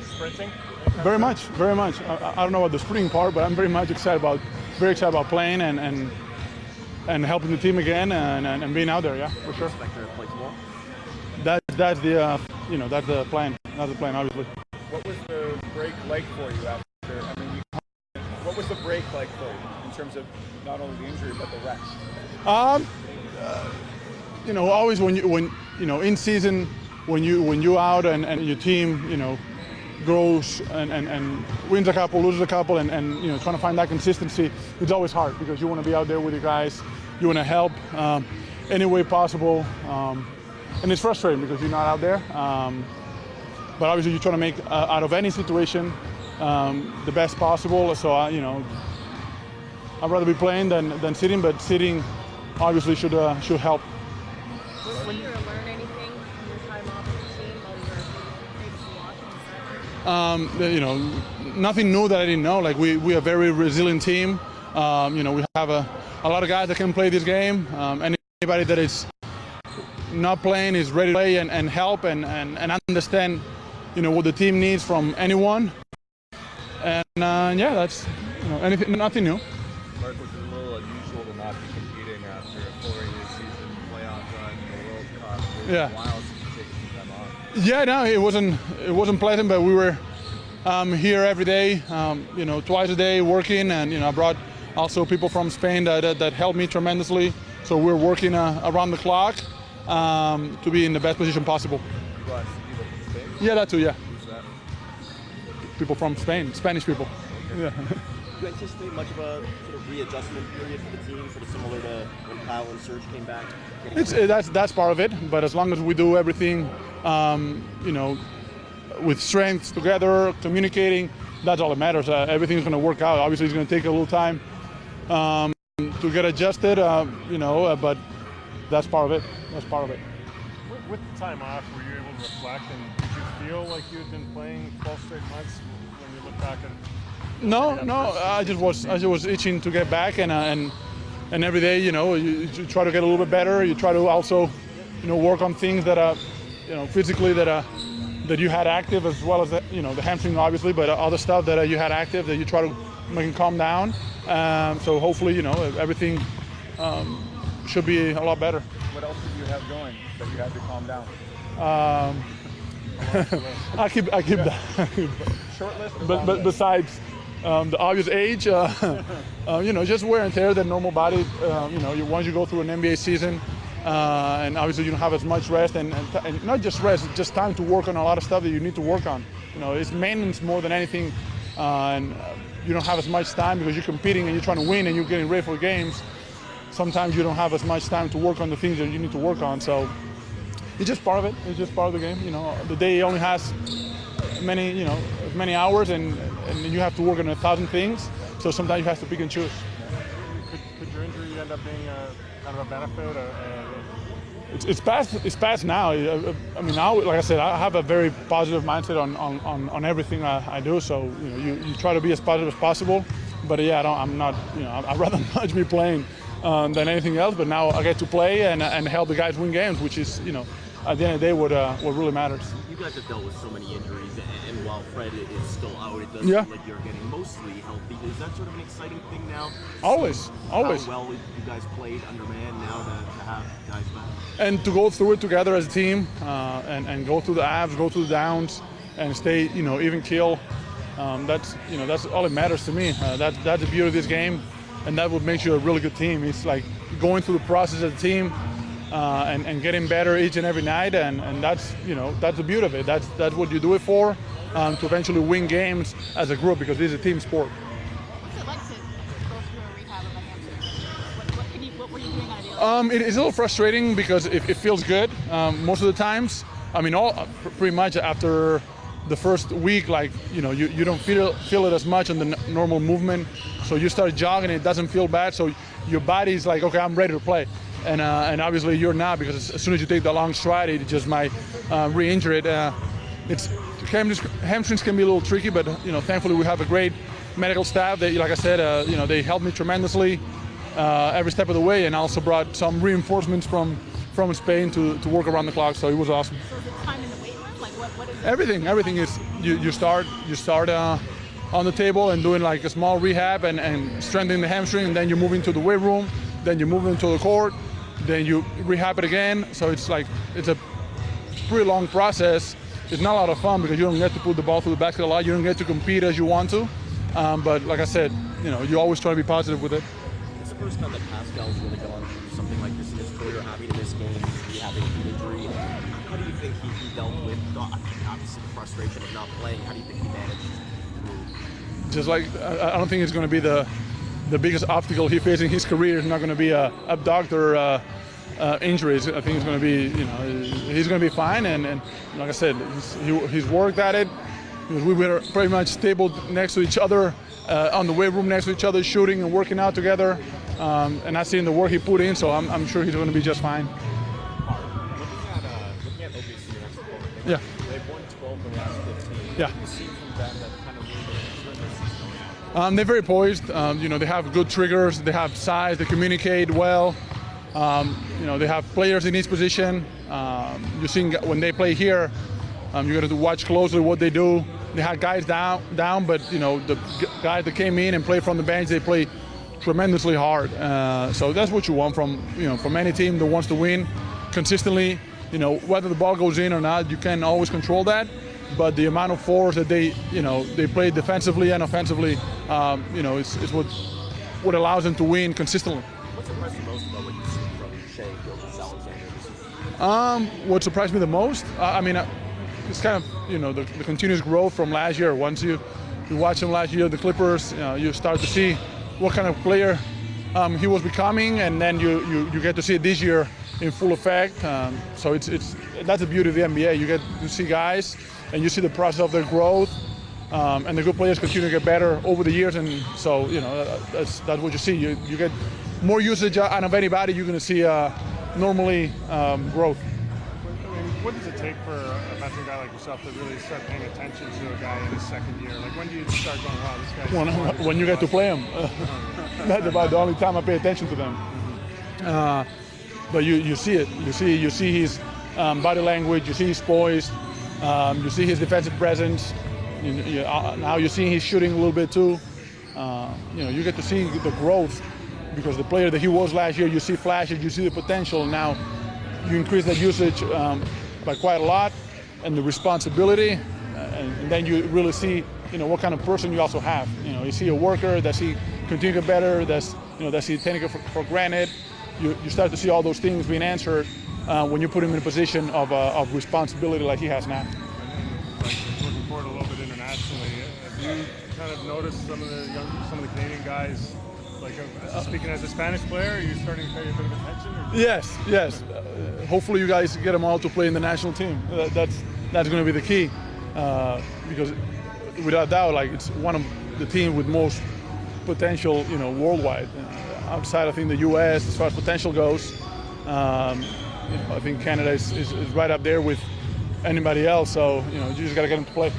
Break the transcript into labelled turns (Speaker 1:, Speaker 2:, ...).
Speaker 1: sprinting?
Speaker 2: Very much, very much. I don't know about the sprinting part, but I'm very excited about playing and helping the team again and being out there. Yeah, for sure.
Speaker 3: Expect her to play tomorrow?
Speaker 2: That's the that's the plan. That's the plan, obviously.
Speaker 1: What was the break like for you after? I mean, what was the break like for you in terms of not only the injury but the rest?
Speaker 2: Always when in season when you out and your team grows and wins a couple, loses a couple, and trying to find that consistency, it's always hard because you want to be out there with your guys, you want to help any way possible, and it's frustrating because you're not out there. But obviously you're trying to make out of any situation the best possible. So I'd rather be playing than sitting, but sitting obviously should help.
Speaker 4: Did you learn anything in your time off with the team while you were able to watch?
Speaker 2: Nothing new that I didn't know. Like we are a very resilient team. We have a lot of guys that can play this game. Anybody that is not playing is ready to play and help and understand what the team needs from anyone. And that's nothing new.
Speaker 5: Marc, was it a little unusual to not be competing after a full regular season, playoff run, the World Cup? It was a while since you taken some time off.
Speaker 2: Yeah, no, it wasn't pleasant, but we were here every day, twice a day working, and I brought also people from Spain that helped me tremendously. So we're working around the clock to be in the best position possible.
Speaker 5: You brought some people from Spain?
Speaker 2: Yeah, that too. Yeah.
Speaker 5: Who's that?
Speaker 2: People from Spain, Spanish people.
Speaker 5: Okay.
Speaker 2: Yeah.
Speaker 3: Do you anticipate much of a sort of readjustment period for the team, sort of similar to when Kyle and Serge came back?
Speaker 2: That's part of it, but as long as we do everything, with strength together, communicating, that's all that matters. Everything's going to work out. Obviously, it's going to take a little time to get adjusted, but that's part of it. That's part of it.
Speaker 1: With the time off, were you able to reflect, and did you feel like you had been playing 12 straight months when you look back at?
Speaker 2: No. I just was itching to get back, and every day, you try to get a little bit better. You try to also, work on things that are, physically that you had active, as well as the hamstring, obviously, but other stuff that you had active that you try to make them calm down. So hopefully, everything should be a lot better.
Speaker 1: What else did you have going that you had to calm down?
Speaker 2: I keep that.
Speaker 1: Short list.
Speaker 2: But besides the obvious age, just wear and tear, the normal body. Once you go through an NBA season, and obviously you don't have as much rest, and not just rest, just time to work on a lot of stuff that you need to work on. It's maintenance more than anything, and you don't have as much time because you're competing and you're trying to win and you're getting ready for games. Sometimes you don't have as much time to work on the things that you need to work on. So it's just part of it. It's just part of the game. The day only has many hours, and you have to work on 1,000 things. So sometimes you have to pick and choose.
Speaker 1: Could your injury end up being kind of a benefit?
Speaker 2: It's past now. I mean, now, like I said, I have a very positive mindset on everything I do. So you try to be as positive as possible. But yeah, I'm not. I'd rather much be playing than anything else. But now I get to play and help the guys win games, which is at the end of the day what really matters.
Speaker 3: You guys have dealt with so many injuries, and while Fred is still out, it does
Speaker 2: Yeah.
Speaker 3: seem like you're getting mostly healthy. Is that sort of an exciting thing now?
Speaker 2: Always.
Speaker 3: How well you guys played under man now to have guys back?
Speaker 2: And to go through it together as a team, and go through the ups, go through the downs, and stay even keel. That's all that matters to me. That's the beauty of this game, and that what makes you a really good team. It's like going through the process as a team, and getting better each and every night, and that's the beauty of it. That's what you do it for, to eventually win games as a group, because this is a team sport.
Speaker 4: What's it like to go through a rehab of a hamstring? What were you doing on a daily basis?
Speaker 2: It's a little frustrating because it feels good most of the times. I mean, pretty much after the first week, like you don't feel it as much on the normal movement. So you start jogging, it doesn't feel bad. So your body's like, okay, I'm ready to play. And obviously you're not, because as soon as you take the long stride, it just might re-injure it. Hamstrings can be a little tricky, but thankfully we have a great medical staff. They, like I said, they helped me tremendously every step of the way, and also brought some reinforcements from Spain to work around the clock. So it was awesome.
Speaker 4: So is it time in the weight room? Like what What is it?
Speaker 2: Everything is you start on the table and doing like a small rehab and strengthening the hamstring, and then you move into the weight room, then you move into the court, then you rehab it again. So it's a pretty long process. It's not a lot of fun because you don't get to put the ball through the basket a lot. You don't get to compete as you want to. But like I said, you always try to be positive with it.
Speaker 3: It's the first time that Pascal's really gone through something like this in his career, having to miss games, having an injury. How do you think he dealt with, obviously, the frustration of not playing? How do you think he managed through?
Speaker 2: Just like, I don't think it's going to be the biggest obstacle he faces in his career. It's not going to be abductor injuries. I think it's going to be, he's going to be fine. And like I said, he's worked at it. We were pretty much stable next to each other, on the weight room next to each other, shooting and working out together. And I've seen the work he put in, so I'm sure he's going to be just fine.
Speaker 5: Looking at OKC and Mexico,
Speaker 2: Yeah.
Speaker 5: they've won 12 of the last 15.
Speaker 2: Yeah.
Speaker 5: What do you see from them that kind of really their season going out?
Speaker 2: They're very poised. They have good triggers. They have size. They communicate well. They have players in each position. You're seeing when they play here, you got to watch closely what they do. They had guys down, but the guys that came in and played from the bench, they play tremendously hard. So that's what you want from any team that wants to win consistently. Whether the ball goes in or not, you can't always control that. But the amount of force that they play defensively and offensively, is what allows them to win consistently.
Speaker 3: What's impressed you most about what you've seen from Shea Gilgeous-Alexander this season?
Speaker 2: What surprised me the most, it's kind of the continuous growth from last year. Once you watch him last year, the Clippers, you start to see what kind of player he was becoming, and then you get to see it this year in full effect. So that's the beauty of the NBA. You get to see guys, and you see the process of their growth, and the good players continue to get better over the years. And so that's what you see. You get more usage out of anybody. You're going to see normally growth.
Speaker 6: What does it take for a veteran guy like yourself to really start paying attention to a guy in his second year? Like, when do you start going, wow, this guy's
Speaker 2: When you get to play them. That's about the only time I pay attention to them. But you see it. You see his body language. You see his poise. You see his defensive presence. Now you're seeing his shooting a little bit too. You get to see the growth, because the player that he was last year, you see flashes, you see the potential. Now you increase that usage by quite a lot, and the responsibility, and then you really see what kind of person you also have. You see a worker, does he continue to get better, does he take it for granted. You start to see all those things being answered when you put him in a position of responsibility like he has now.
Speaker 6: And then, looking forward a little bit internationally, have you kind of noticed some of the Canadian guys, speaking as a Spanish player, are you starting to pay a bit of attention?
Speaker 2: Yes. Hopefully you guys get them all to play in the national team. That's going to be the key, because without doubt, it's one of the teams with most potential, worldwide. Outside, I think the U.S. as far as potential goes, I think Canada is right up there with anybody else. So you just got to get them to play.